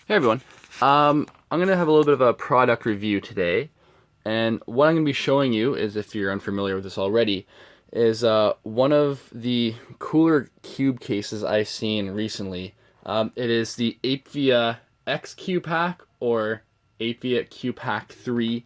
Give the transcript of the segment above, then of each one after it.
Hey everyone, I'm going to have a little bit of a product review today, and what I'm going to be showing you is, if you're unfamiliar with this already, is one of the cooler cube cases I've seen recently. It is the Apevia X-QPack or Apevia X-QPack3.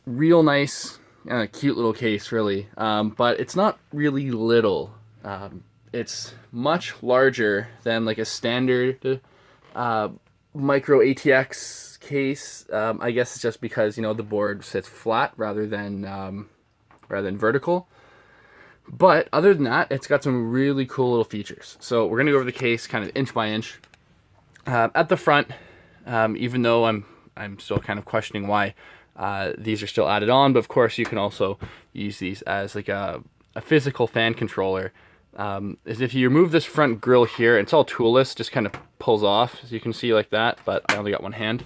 Real nice, cute little case really, but it's not really little. It's much larger than like a standard uh, micro ATX case. I guess it's just because the board sits flat rather than vertical. But other than that, it's got some really cool little features. So we're gonna go over the case kind of inch by inch. At the front, even though I'm still kind of questioning why these are still added on, but of course you can also use these as like a physical fan controller. Is if you remove this front grill here, it's all toolless, just kind of pulls off, as you can see like that, but I only got one hand.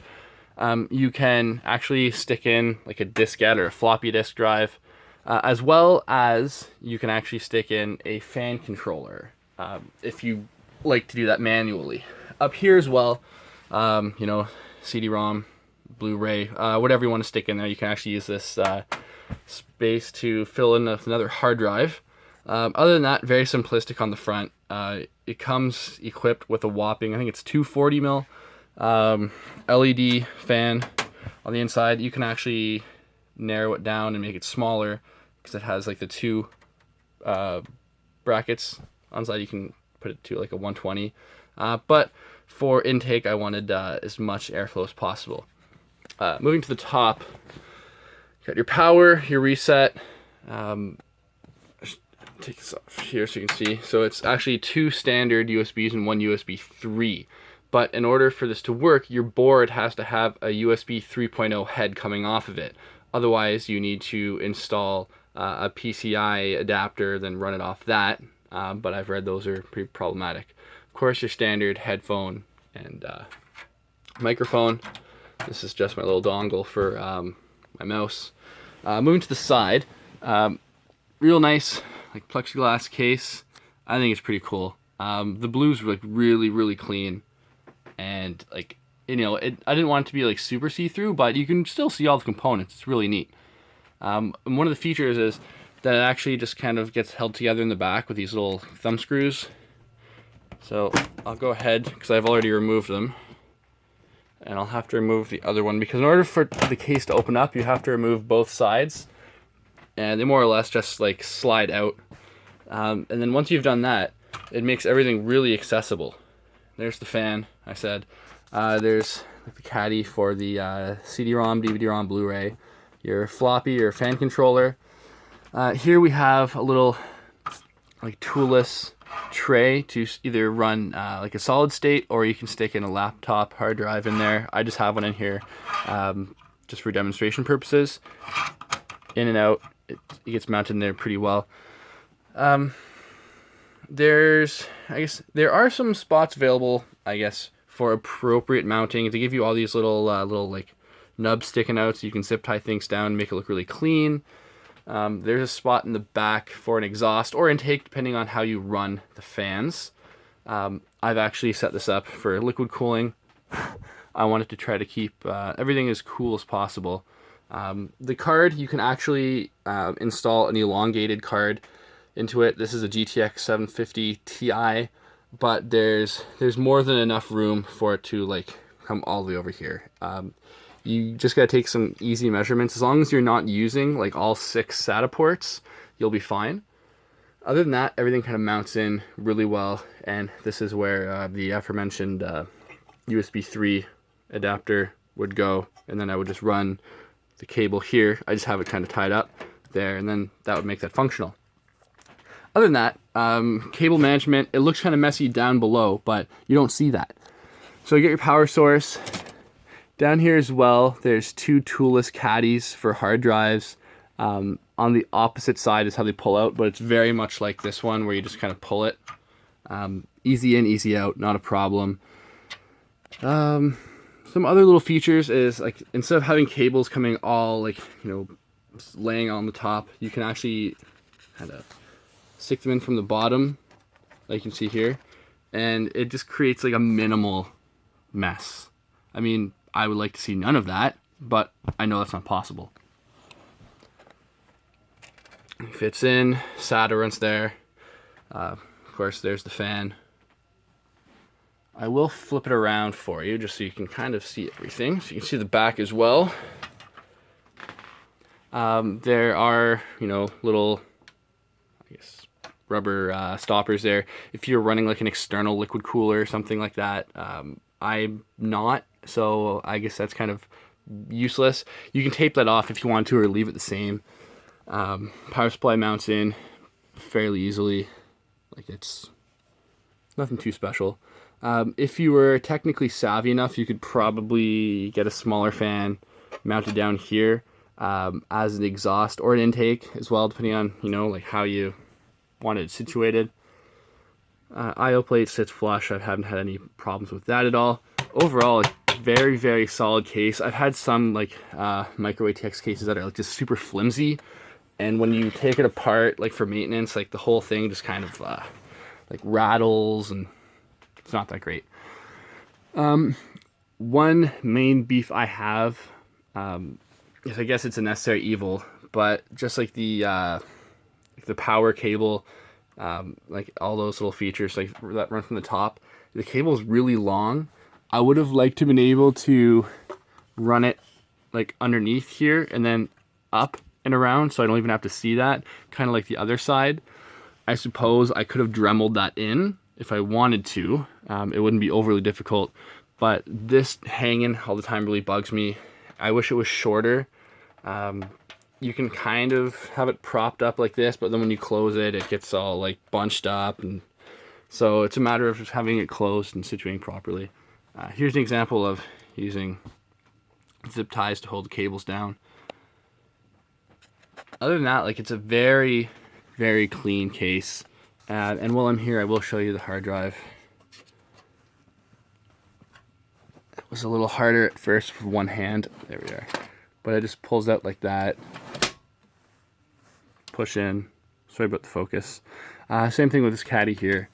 You can actually stick in like a diskette or a floppy disk drive, as well as you can actually stick in a fan controller if you like to do that manually. Up here as well, CD-ROM, Blu-ray, whatever you want to stick in there, you can actually use this space to fill in another hard drive. Other than that, very simplistic on the front. It comes equipped with a whopping, I think it's 240 mil LED fan on the inside. You can actually narrow it down and make it smaller because it has like the two brackets on the side. You can put it to like a 120. But for intake, I wanted as much airflow as possible. Moving to the top, you got your power, your reset. Take this off here so you can see. So it's actually two standard USBs and one USB 3. But in order for this to work, your board has to have a USB 3.0 head coming off of it. Otherwise, you need to install a PCI adapter, then run it off that. But I've read those are pretty problematic. Of course, your standard headphone and microphone. This is just my little dongle for my mouse. Moving to the side, real nice like plexiglass case. I think it's pretty cool. The blues were like really clean, and like I didn't want it to be like super see-through, but you can still see all the components. It's really neat. And one of the features is that it actually just kind of gets held together in the back with these little thumb screws. So I'll go ahead, because I've already removed them, and I'll have to remove the other one, because in order for the case to open up, you have to remove both sides, and they more or less just like slide out. And then once you've done that, it makes everything really accessible. There's the fan, I said. There's like the caddy for the CD-ROM, DVD-ROM, Blu-ray, your floppy, your fan controller. Here we have a little like toolless tray to either run like a solid state, or you can stick in a laptop hard drive in there. I just have one in here just for demonstration purposes. In and out, it gets mounted in there pretty well. I guess there are some spots available, I guess, for appropriate mounting. They give you all these little like nubs sticking out, so you can zip tie things down and make it look really clean. There's a spot in the back for an exhaust or intake, depending on how you run the fans. I've actually set this up for liquid cooling. I wanted to try to keep everything as cool as possible. The card, you can actually install an elongated card into it. This is a GTX 750 Ti, but there's more than enough room for it to like come all the way over here. You just gotta take some easy measurements. As long as you're not using like all 6 SATA ports, you'll be fine. Other than that, everything kind of mounts in really well, and this is where the aforementioned USB 3 adapter would go, and then I would just run the cable here. I just have it kind of tied up there, and then that would make that functional. Other than that, cable management, it looks kind of messy down below, but you don't see that. So you get your power source. Down here as well, there's 2 toolless caddies for hard drives. On the opposite side is how they pull out, but it's very much like this one where you just kind of pull it. Easy in, easy out, not a problem. Some other little features is like instead of having cables coming all like laying on the top, you can actually kind of stick them in from the bottom, like you can see here, and it just creates like a minimal mess. I mean, I would like to see none of that, but I know that's not possible. It fits in, SATA runs there. Of course, there's the fan. I will flip it around for you just so you can kind of see everything. So you can see the back as well. There are, you know, little, I guess, rubber stoppers there. If you're running like an external liquid cooler or something like that, I'm not, so I guess that's kind of useless. You can tape that off if you want to, or leave it the same. Power supply mounts in fairly easily. Like, it's nothing too special. If you were technically savvy enough, you could probably get a smaller fan mounted down here as an exhaust or an intake as well, depending on, you know, like how you want it situated. I/O plate sits flush. I haven't had any problems with that at all. Overall, a very, very solid case. I've had some like micro ATX cases that are like just super flimsy, and when you take it apart, like for maintenance, like the whole thing just kind of like rattles, and it's not that great. One main beef I have is, I guess it's a necessary evil, but just like the power cable, like all those little features like that run from the top, the cable is really long. I would have liked to have been able to run it like underneath here and then up and around, so I don't even have to see that, kind of like the other side. I suppose I could have dremeled that in if I wanted to. It wouldn't be overly difficult, but this hanging all the time really bugs me. I wish it was shorter. You can kind of have it propped up like this, but then when you close it, it gets all like bunched up, and so it's a matter of just having it closed and situating properly. Here's an example of using zip ties to hold the cables down. Other than that, like, it's a very, very clean case. And while I'm here, I will show you the hard drive. It was a little harder at first with one hand. There we are. But it just pulls out like that. Push in. Sorry about the focus. Same thing with this caddy here.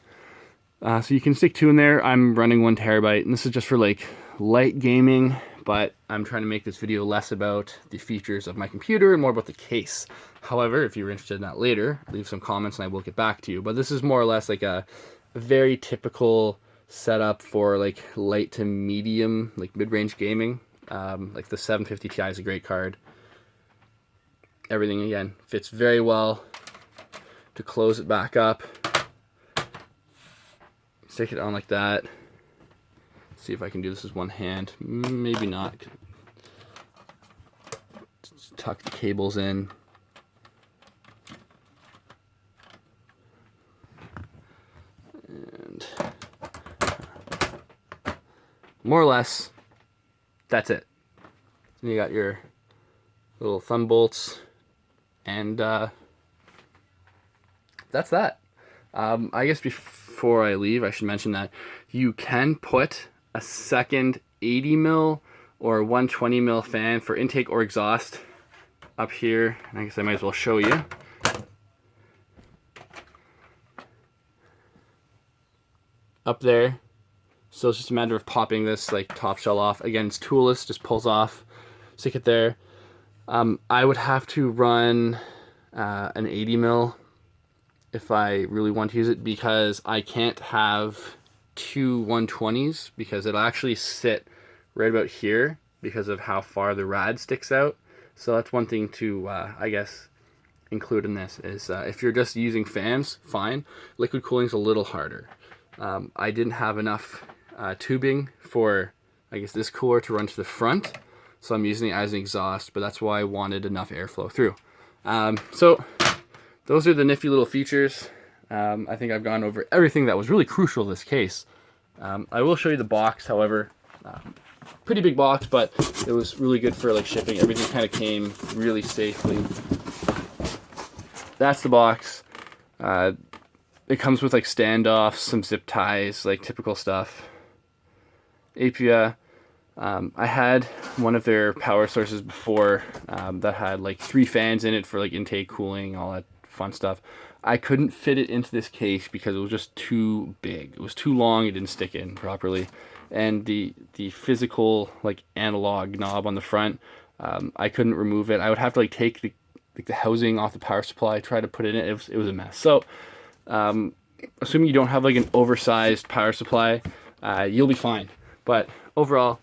So you can stick two in there. I'm running 1 terabyte, and this is just for like light gaming, but I'm trying to make this video less about the features of my computer and more about the case. However, if you're interested in that later, leave some comments and I will get back to you. But this is more or less like a very typical setup for like light to medium, like mid-range gaming. Like the 750 Ti is a great card. Everything, again, fits very well. To close it back up, stick it on like that. See if I can do this with one hand. Maybe not. Just tuck the cables in. And more or less, that's it. So you got your little thumb bolts, and that's that. I guess before I leave, I should mention that you can put a second 80 mil or 120 mil fan for intake or exhaust up here. And I guess I might as well show you. Up there. So it's just a matter of popping this like top shell off. Again, it's toolless, just pulls off, stick it there. I would have to run an 80 mil if I really want to use it, because I can't have two 120s because it'll actually sit right about here because of how far the rad sticks out. So that's one thing to I guess include in this is if you're just using fans, fine. Liquid cooling's a little harder. I didn't have enough tubing for, I guess, this cooler to run to the front, so I'm using it as an exhaust, but that's why I wanted enough airflow through. So those are the nifty little features. I think I've gone over everything that was really crucial to this case. I will show you the box, however. Pretty big box, but it was really good for like shipping. Everything kind of came really safely. That's the box. It comes with like standoffs, some zip ties, like typical stuff. Apevia. I had one of their power sources before that had like 3 fans in it for like intake cooling, all that fun stuff. I couldn't fit it into this case because it was just too big. It was too long, it didn't stick in properly. And the physical, like, analog knob on the front, I couldn't remove it. I would have to, like, take the housing off the power supply, try to put it in. It was a mess. So, assuming you don't have, like, an oversized power supply, you'll be fine. But overall,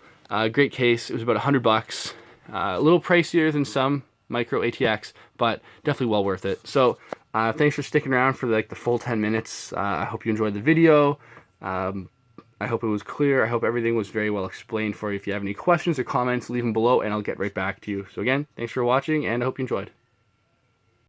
great case. It was about $100. A little pricier than some micro ATX, but definitely well worth it. So thanks for sticking around for like the full 10 minutes. I hope you enjoyed the video. I hope it was clear. I hope everything was very well explained for you. If you have any questions or comments, leave them below and I'll get right back to you. So again, thanks for watching and I hope you enjoyed.